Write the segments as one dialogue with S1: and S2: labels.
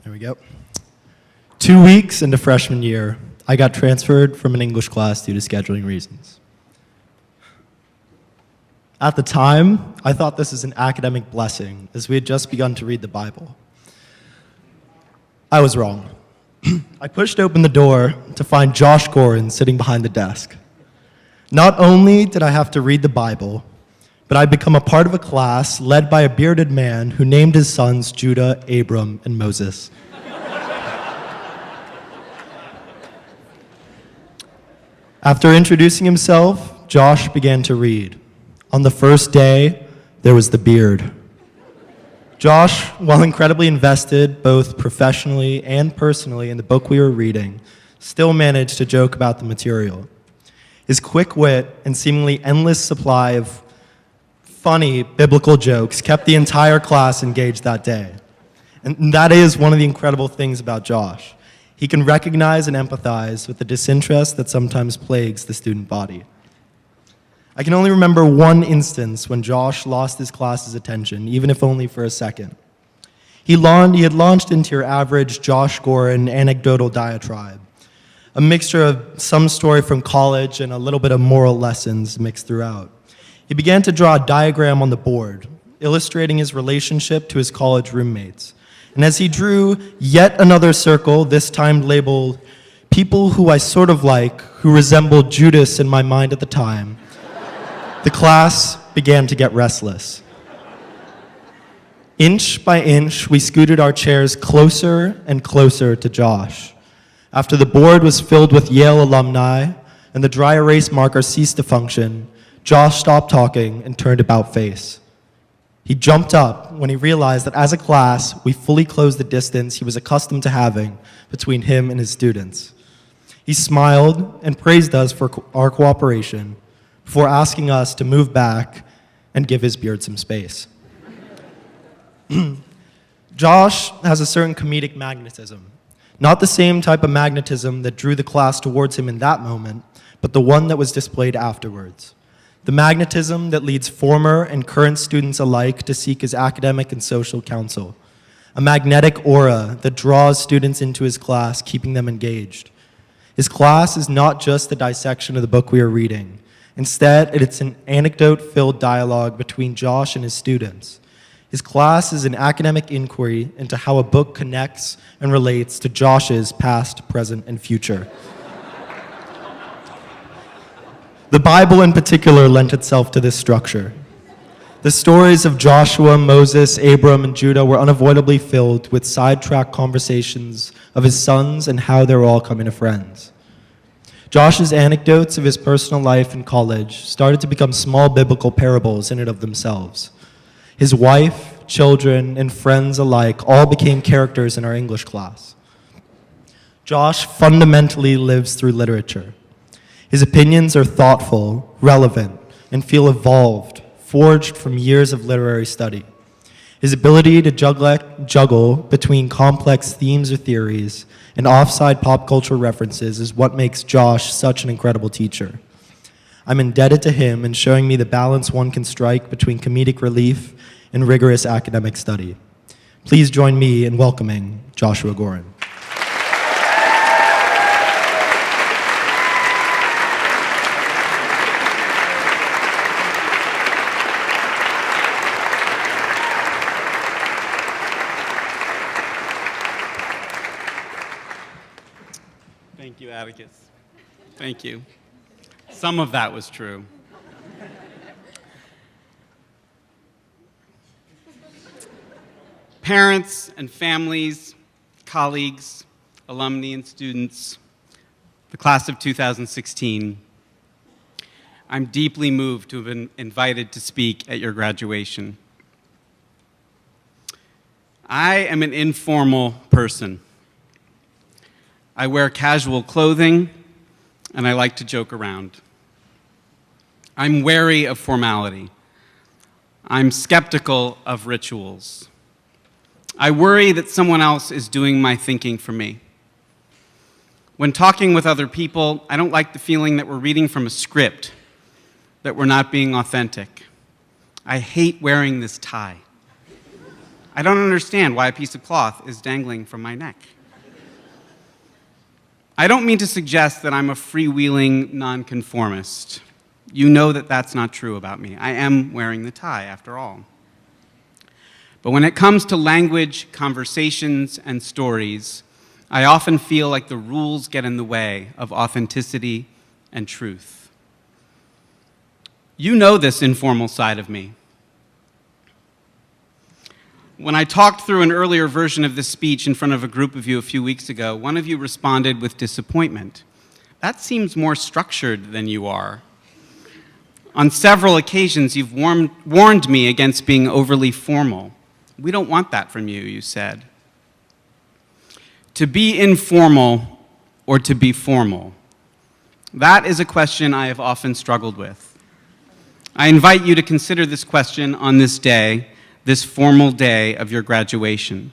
S1: There we go. 2 weeks into freshman year, I got transferred from an English class due to scheduling reasons. At the time, I thought this was an academic blessing, as we had just begun to read the Bible. I was wrong. I pushed open the door to find Josh Goren sitting behind the desk. Not only did I have to read the Bible, but I'd become a part of a class led by a bearded man who named his sons Judah, Abram, and Moses. After introducing himself, Josh began to read. On the first day, there was the beard. Josh, while incredibly invested both professionally and personally in the book we were reading, still managed to joke about the material. His quick wit and seemingly endless supply of funny biblical jokes kept the entire class engaged that day. And that is one of the incredible things about Josh. He can recognize and empathize with the disinterest that sometimes plagues the student body. I can only remember one instance when Josh lost his class's attention, even if only for a second. He had launched into your average Josh Goren anecdotal diatribe, a mixture of some story from college and a little bit of moral lessons mixed throughout. He began to draw a diagram on the board, illustrating his relationship to his college roommates. And as he drew yet another circle, this time labeled people who I sort of like, who resembled Judas in my mind at the time, the class began to get restless. Inch by inch, we scooted our chairs closer and closer to Josh. After the board was filled with Yale alumni and the dry erase marker ceased to function, Josh stopped talking and turned about face. He jumped up when he realized that as a class, we fully closed the distance he was accustomed to having between him and his students. He smiled and praised us for our cooperation before asking us to move back and give his beard some space. Josh has a certain comedic magnetism, not the same type of magnetism that drew the class towards him in that moment, but the one that was displayed afterwards. The magnetism that leads former and current students alike to seek his academic and social counsel. A magnetic aura that draws students into his class, keeping them engaged. His class is not just the dissection of the book we are reading. Instead, it's an anecdote-filled dialogue between Josh and his students. His class is an academic inquiry into how a book connects and relates to Josh's past, present, and future. The Bible in particular lent itself to this structure. The stories of Joshua, Moses, Abram, and Judah were unavoidably filled with sidetracked conversations of his sons and how they were all coming to friends. Josh's anecdotes of his personal life in college started to become small biblical parables in and of themselves. His wife, children, and friends alike all became characters in our English class. Josh fundamentally lives through literature. His opinions are thoughtful, relevant, and feel evolved, forged from years of literary study. His ability to juggle between complex themes or theories and offside pop culture references is what makes Josh such an incredible teacher. I'm indebted to him in showing me the balance one can strike between comedic relief and rigorous academic study. Please join me in welcoming Joshua Goren.
S2: Thank you, Atticus. Thank you. Some of that was true. Parents and families, colleagues, alumni and students, the class of 2016, I'm deeply moved to have been invited to speak at your graduation. I am an informal person. I wear casual clothing, and I like to joke around. I'm wary of formality. I'm skeptical of rituals. I worry that someone else is doing my thinking for me. When talking with other people, I don't like the feeling that we're reading from a script, that we're not being authentic. I hate wearing this tie. I don't understand why a piece of cloth is dangling from my neck. I don't mean to suggest that I'm a freewheeling nonconformist. You know that that's not true about me. I am wearing the tie, after all. But when it comes to language, conversations, and stories, I often feel like the rules get in the way of authenticity and truth. You know this informal side of me. When I talked through an earlier version of this speech in front of a group of you a few weeks ago, one of you responded with disappointment. That seems more structured than you are. On several occasions, you've warned me against being overly formal. We don't want that from you, you said. To be informal or to be formal? That is a question I have often struggled with. I invite you to consider this question on this day, this formal day of your graduation.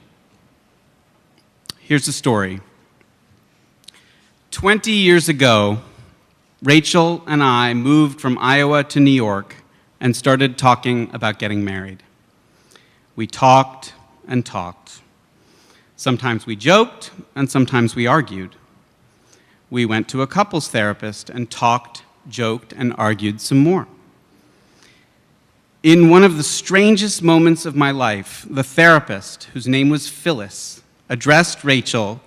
S2: Here's the story. 20 years ago, Rachel and I moved from Iowa to New York and started talking about getting married. We talked and talked. Sometimes we joked, and sometimes we argued. We went to a couples therapist and talked, joked, and argued some more. In one of the strangest moments of my life, the therapist, whose name was Phyllis, addressed Rachel,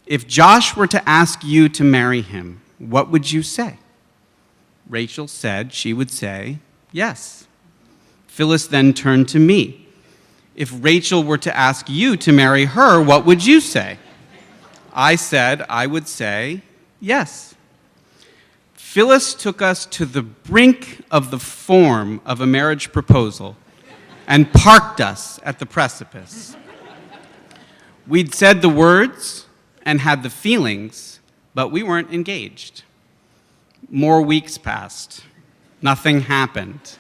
S2: "If Josh were to ask you to marry him, what would you say?" Rachel said she would say, "Yes." Phyllis then turned to me. "If Rachel were to ask you to marry her, what would you say?" I said I would say, "Yes." Phyllis took us to the brink of the form of a marriage proposal and parked us at the precipice. We'd said the words and had the feelings, but we weren't engaged. More weeks passed. Nothing happened.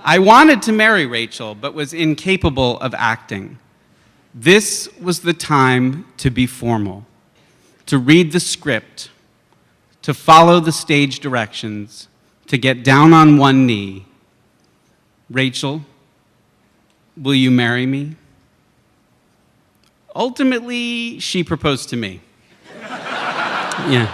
S2: I wanted to marry Rachel, but was incapable of acting. This was the time to be formal, to read the script, to follow the stage directions, to get down on one knee. "Rachel, will you marry me?" Ultimately, she proposed to me. Yeah.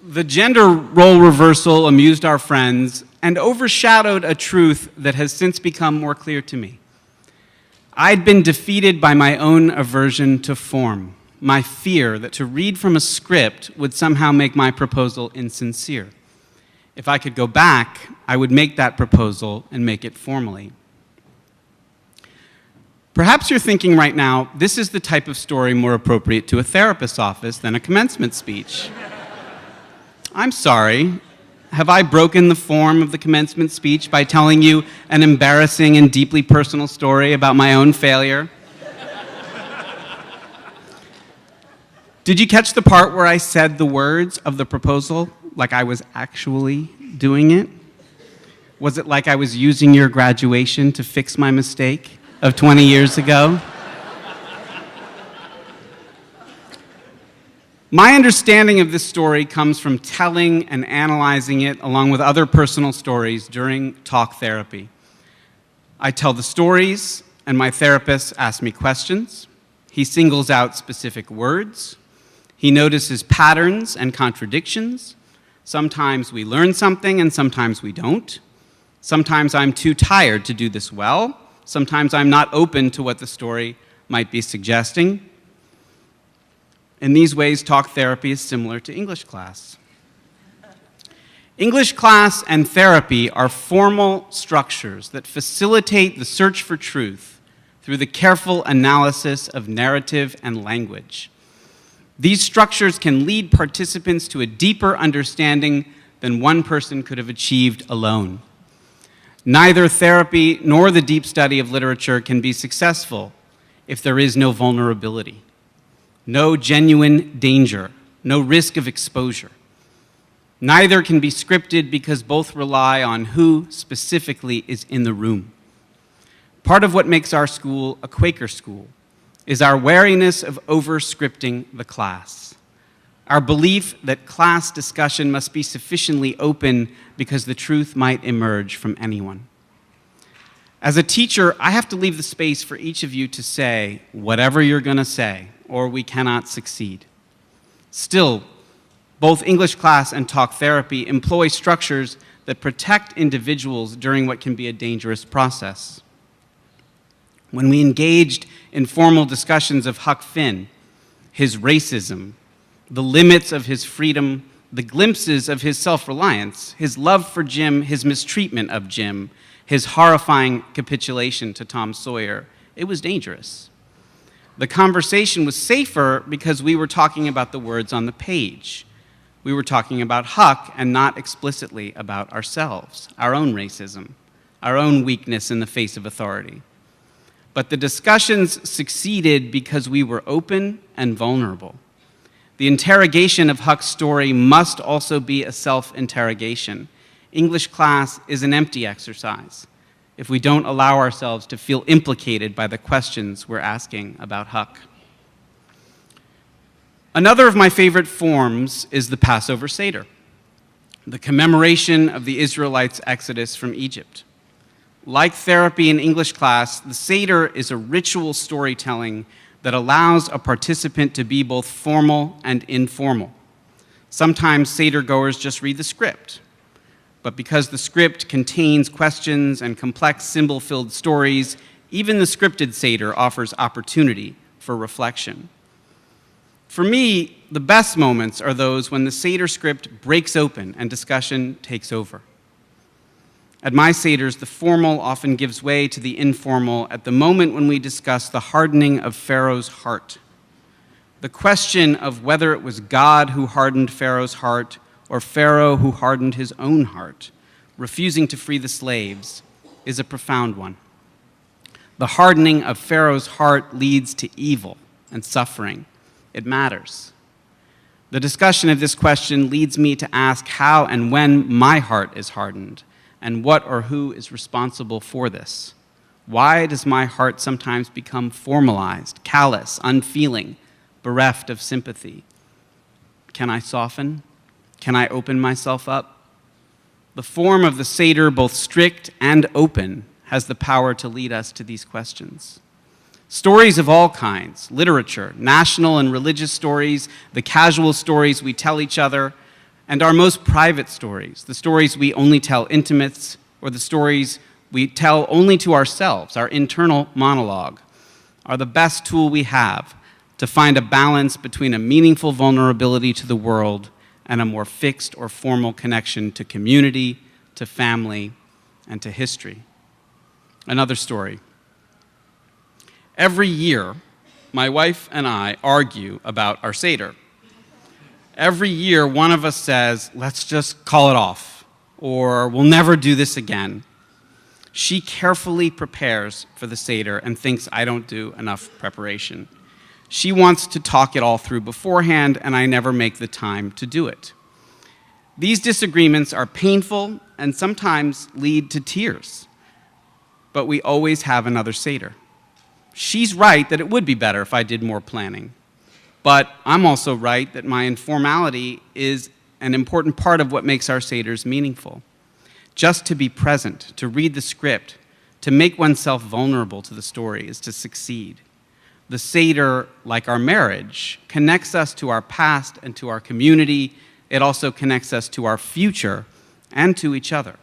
S2: The gender role reversal amused our friends and overshadowed a truth that has since become more clear to me. I'd been defeated by my own aversion to form, my fear that to read from a script would somehow make my proposal insincere. If I could go back, I would make that proposal and make it formally. Perhaps you're thinking right now, this is the type of story more appropriate to a therapist's office than a commencement speech. I'm sorry. Have I broken the form of the commencement speech by telling you an embarrassing and deeply personal story about my own failure? Did you catch the part where I said the words of the proposal like I was actually doing it? Was it like I was using your graduation to fix my mistake of 20 years ago? My understanding of this story comes from telling and analyzing it along with other personal stories during talk therapy. I tell the stories, and my therapist asks me questions. He singles out specific words. He notices patterns and contradictions. Sometimes we learn something, and sometimes we don't. Sometimes I'm too tired to do this well. Sometimes I'm not open to what the story might be suggesting. In these ways, talk therapy is similar to English class. English class and therapy are formal structures that facilitate the search for truth through the careful analysis of narrative and language. These structures can lead participants to a deeper understanding than one person could have achieved alone. Neither therapy nor the deep study of literature can be successful if there is no vulnerability, no genuine danger, no risk of exposure. Neither can be scripted because both rely on who specifically is in the room. Part of what makes our school a Quaker school is our wariness of over-scripting the class. our belief that class discussion must be sufficiently open because the truth might emerge from anyone. As a teacher, I have to leave the space for each of you to say whatever you're going to say, or we cannot succeed. Still, both English class and talk therapy employ structures that protect individuals during what can be a dangerous process. When we engaged in formal discussions of Huck Finn, his racism, the limits of his freedom, the glimpses of his self-reliance, his love for Jim, his mistreatment of Jim, his horrifying capitulation to Tom Sawyer, it was dangerous. The conversation was safer because we were talking about the words on the page. We were talking about Huck and not explicitly about ourselves, our own racism, our own weakness in the face of authority. But the discussions succeeded because we were open and vulnerable. The interrogation of Huck's story must also be a self-interrogation. English class is an empty exercise if we don't allow ourselves to feel implicated by the questions we're asking about Huck. Another of my favorite forms is the Passover Seder, the commemoration of the Israelites' exodus from Egypt. Like therapy in English class, the Seder is a ritual storytelling that allows a participant to be both formal and informal. Sometimes Seder goers just read the script, but because the script contains questions and complex symbol-filled stories, even the scripted Seder offers opportunity for reflection. For me, the best moments are those when the Seder script breaks open and discussion takes over. At my Seders, the formal often gives way to the informal at the moment when we discuss the hardening of Pharaoh's heart. The question of whether it was God who hardened Pharaoh's heart or Pharaoh who hardened his own heart, refusing to free the slaves, is a profound one. The hardening of Pharaoh's heart leads to evil and suffering. It matters. The discussion of this question leads me to ask how and when my heart is hardened, and what or who is responsible for this. Why does my heart sometimes become formalized, callous, unfeeling, bereft of sympathy? Can I soften? Can I open myself up? The form of the Seder, both strict and open, has the power to lead us to these questions. Stories of all kinds, literature, national and religious stories, the casual stories we tell each other, and our most private stories, the stories we only tell intimates, or the stories we tell only to ourselves, our internal monologue, are the best tool we have to find a balance between a meaningful vulnerability to the world and a more fixed or formal connection to community, to family, and to history. Another story. Every year, my wife and I argue about our Seder. Every year, one of us says, let's just call it off, or we'll never do this again. She carefully prepares for the Seder and thinks I don't do enough preparation. She wants to talk it all through beforehand, and I never make the time to do it. These disagreements are painful and sometimes lead to tears, but we always have another Seder. She's right that it would be better if I did more planning. But I'm also right that my informality is an important part of what makes our Seders meaningful. Just to be present, to read the script, to make oneself vulnerable to the story is to succeed. The Seder, like our marriage, connects us to our past and to our community. It also connects us to our future and to each other.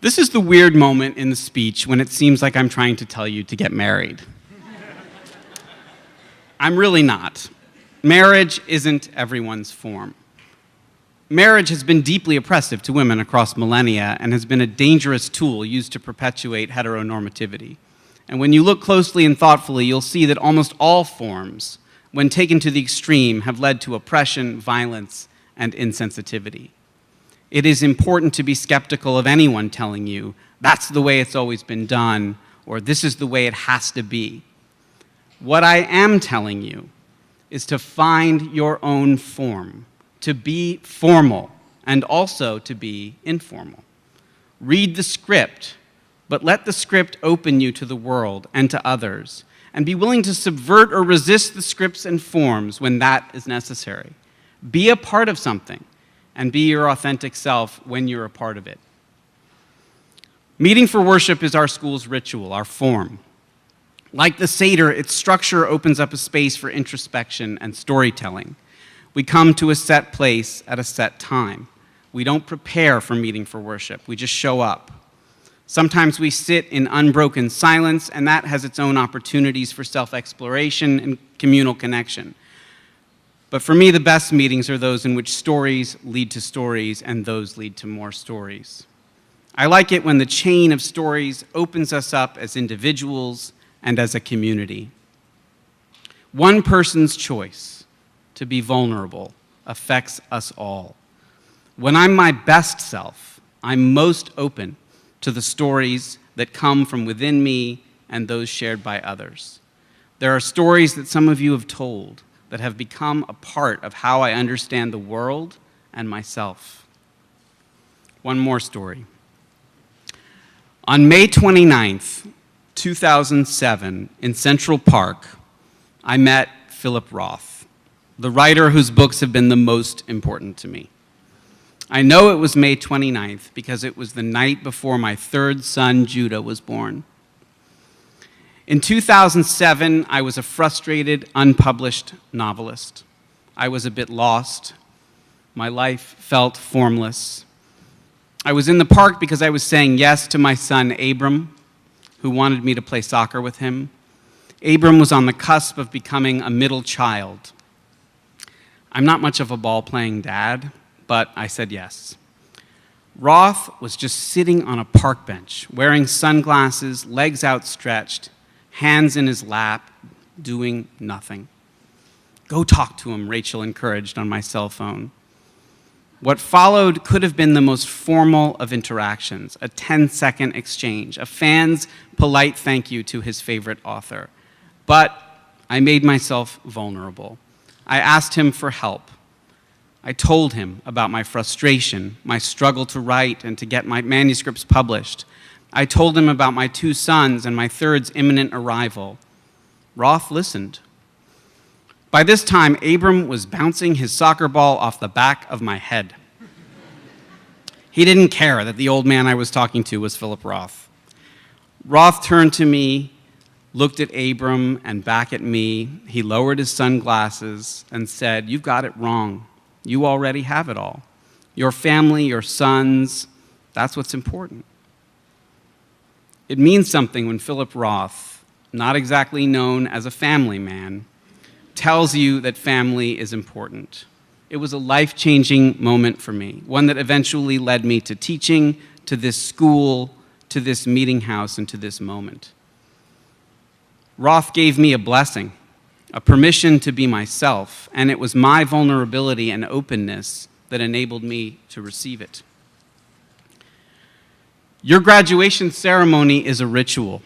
S2: This is the weird moment in the speech when it seems like I'm trying to tell you to get married. I'm really not. Marriage isn't everyone's form. Marriage has been deeply oppressive to women across millennia and has been a dangerous tool used to perpetuate heteronormativity. And when you look closely and thoughtfully, you'll see that almost all forms, when taken to the extreme, have led to oppression, violence, and insensitivity. It is important to be skeptical of anyone telling you, that's the way it's always been done, or this is the way it has to be. What I am telling you is to find your own form, to be formal, and also to be informal. Read the script, but let the script open you to the world and to others, and be willing to subvert or resist the scripts and forms when that is necessary. Be a part of something, and be your authentic self when you're a part of it. Meeting for worship is our school's ritual, our form. Like the Seder, its structure opens up a space for introspection and storytelling. We come to a set place at a set time. We don't prepare for meeting for worship. We just show up. Sometimes we sit in unbroken silence, and that has its own opportunities for self-exploration and communal connection. But for me, the best meetings are those in which stories lead to stories, and those lead to more stories. I like it when the chain of stories opens us up as individuals and as a community. One person's choice to be vulnerable affects us all. When I'm my best self, I'm most open to the stories that come from within me and those shared by others. There are stories that some of you have told that have become a part of how I understand the world and myself. One more story. On May 29th, 2007, in Central Park, I met Philip Roth, the writer whose books have been the most important to me. I know it was May 29th because it was the night before my third son, Judah, was born. In 2007, I was a frustrated, unpublished novelist. I was a bit lost. My life felt formless. I was in the park because I was saying yes to my son, Abram, who wanted me to play soccer with him. Abram was on the cusp of becoming a middle child. I'm not much of a ball-playing dad, but I said yes. Roth was just sitting on a park bench, wearing sunglasses, legs outstretched, hands in his lap, doing nothing. Go talk to him, Rachel encouraged on my cell phone. What followed could have been the most formal of interactions, a 10-second exchange, a fan's polite thank you to his favorite author. But I made myself vulnerable. I asked him for help. I told him about my frustration, my struggle to write and to get my manuscripts published. I told him about my 2 sons and my third's imminent arrival. Roth listened. By this time, Abram was bouncing his soccer ball off the back of my head. He didn't care that the old man I was talking to was Philip Roth. Roth turned to me, looked at Abram and back at me. He lowered his sunglasses and said, "You've got it wrong. You already have it all. Your family, your sons, that's what's important." It means something when Philip Roth, not exactly known as a family man, tells you that family is important. It was a life-changing moment for me, one that eventually led me to teaching, to this school, to this meeting house, and to this moment. Roth gave me a blessing, a permission to be myself, and it was my vulnerability and openness that enabled me to receive it. Your graduation ceremony is a ritual.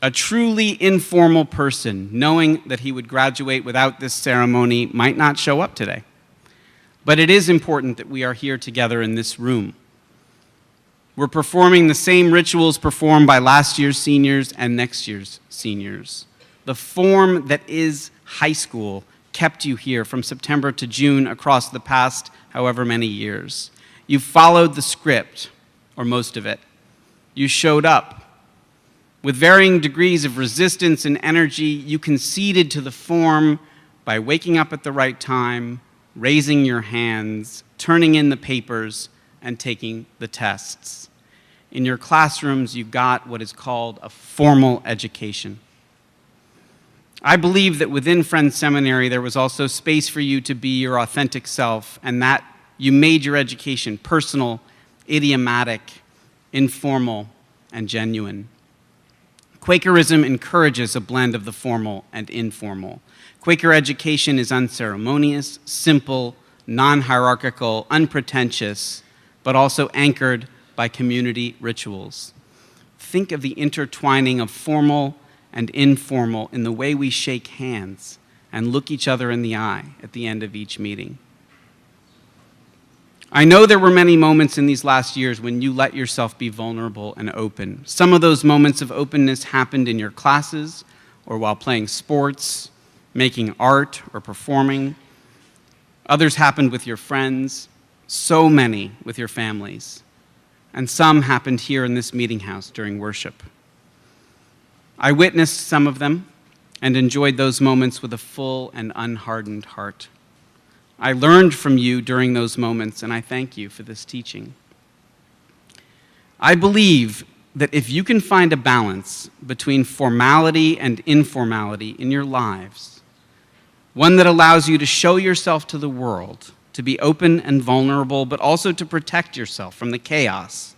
S2: A truly informal person, knowing that he would graduate without this ceremony, might not show up today. But it is important that we are here together in this room. We're performing the same rituals performed by last year's seniors and next year's seniors. The form that is high school kept you here from September to June across the past however many years. You followed the script, or most of it. You showed up. With varying degrees of resistance and energy, you conceded to the form by waking up at the right time, raising your hands, turning in the papers, and taking the tests. In your classrooms, you got what is called a formal education. I believe that within Friends Seminary, there was also space for you to be your authentic self, and that you made your education personal, idiomatic, informal, and genuine. Quakerism encourages a blend of the formal and informal. Quaker education is unceremonious, simple, non-hierarchical, unpretentious, but also anchored by community rituals. Think of the intertwining of formal and informal in the way we shake hands and look each other in the eye at the end of each meeting. I know there were many moments in these last years when you let yourself be vulnerable and open. Some of those moments of openness happened in your classes or while playing sports, making art, or performing. Others happened with your friends, so many with your families, and some happened here in this meeting house during worship. I witnessed some of them and enjoyed those moments with a full and unhardened heart. I learned from you during those moments, and I thank you for this teaching. I believe that if you can find a balance between formality and informality in your lives, one that allows you to show yourself to the world, to be open and vulnerable, but also to protect yourself from the chaos,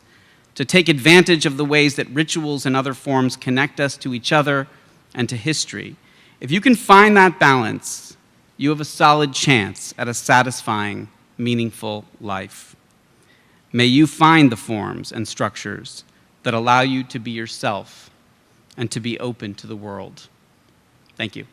S2: to take advantage of the ways that rituals and other forms connect us to each other and to history. If you can find that balance, you have a solid chance at a satisfying, meaningful life. May you find the forms and structures that allow you to be yourself and to be open to the world. Thank you.